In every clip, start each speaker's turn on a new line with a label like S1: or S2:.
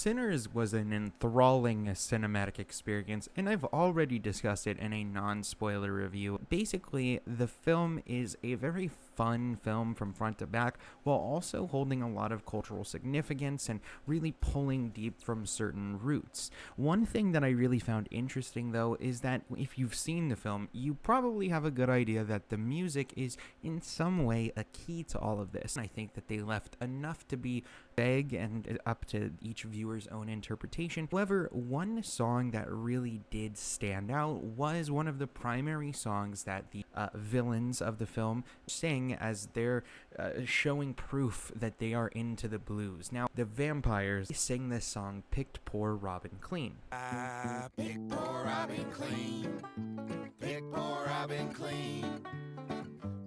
S1: Sinners was an enthralling cinematic experience, and I've already discussed it in a non-spoiler review. Basically, the film is a very fun film from front to back, while also holding a lot of cultural significance and really pulling deep from certain roots. One thing that I really found interesting, though, is that if you've seen the film, you probably have a good idea that the music is in some way a key to all of this. I think that they left enough to be vague and up to each viewer's own interpretation. However, one song that really did stand out was one of the primary songs that the villains of the film sing as they're showing proof that they are into the blues. Now, the vampires sing this song, Picked Poor Robin Clean.
S2: I picked poor Robin clean, picked poor Robin clean,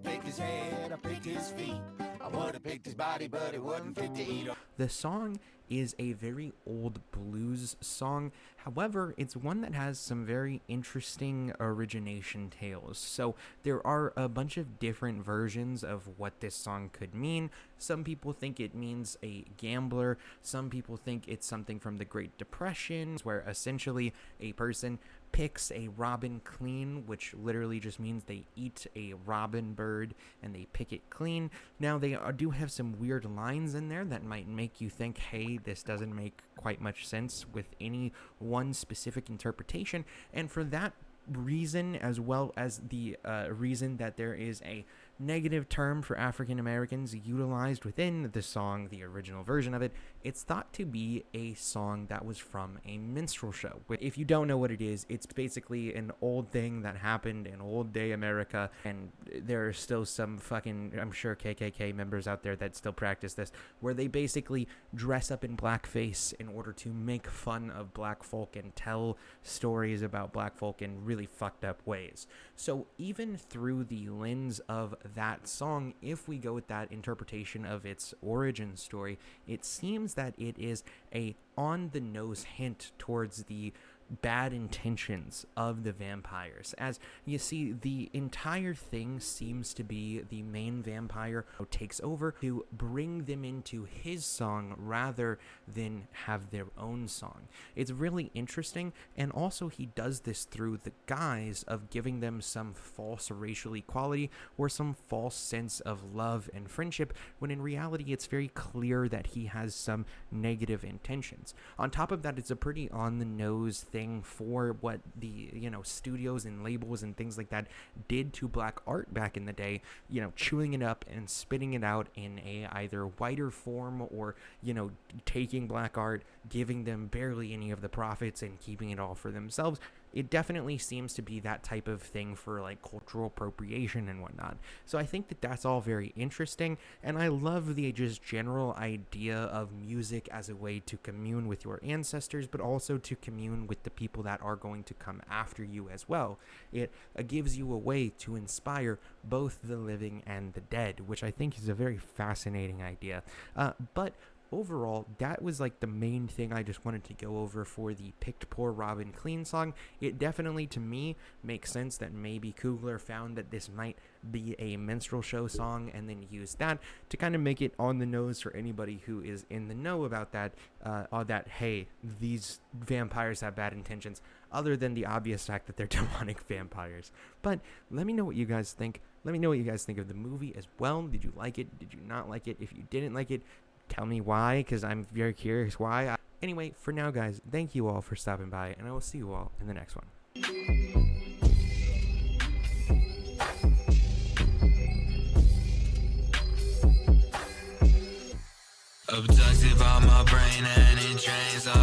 S2: picked his head, I picked his feet, I would have picked his body, but it wasn't fit to eat.
S1: The song is a very old blues song. However, it's one that has some very interesting origination tales. So there are a bunch of different versions of what this song could mean. Some people think it means a gambler. Some people think it's something from the Great Depression, where essentially a person picks a robin clean, which literally just means they eat a robin bird and they pick it clean. Now, they do have some weird lines in there that might make you think, hey, this doesn't make quite much sense with any one specific interpretation. And for that reason, as well as the reason that there is a negative term for African Americans utilized within the song, the original version of it, it's thought to be a song that was from a minstrel show. If you don't know what it is, it's basically an old thing that happened in old day America, and there are still some fucking, I'm sure, KKK members out there that still practice this, where they basically dress up in blackface in order to make fun of black folk and tell stories about black folk in really fucked up ways. So even through the lens of that song, if we go with that interpretation of its origin story, it seems that it is a on-the-nose hint towards the bad intentions of the vampires. As you see, the entire thing seems to be the main vampire who takes over to bring them into his song rather than have their own song. It's really interesting, and also he does this through the guise of giving them some false racial equality or some false sense of love and friendship, when in reality it's very clear that he has some negative intentions. On top of that, it's a pretty on-the-nose thing for what the, studios and labels and things like that did to black art back in the day, chewing it up and spitting it out in a either whiter form or, taking black art, giving them barely any of the profits and keeping it all for themselves. It definitely seems to be that type of thing for like cultural appropriation and whatnot. So I think that that's all very interesting, and I love the just general idea of music as a way to commune with your ancestors, but also to commune with the people that are going to come after you as well. It gives you a way to inspire both the living and the dead, which I think is a very fascinating idea. But overall, that was like the main thing I just wanted to go over for the Picked Poor Robin Clean song. It definitely, to me, makes sense that maybe Coogler found that this might be a minstrel show song and then used that to kind of make it on the nose for anybody who is in the know about that, that, hey, these vampires have bad intentions, other than the obvious fact that they're demonic vampires. But let me know what you guys think. Let me know what you guys think of the movie as well. Did you like it? Did you not like it? If you didn't like it, tell me why, because I'm very curious why. Anyway, for now, guys, thank you all for stopping by, and I will see you all in the next one.
S3: Abducted by my brain and it drains all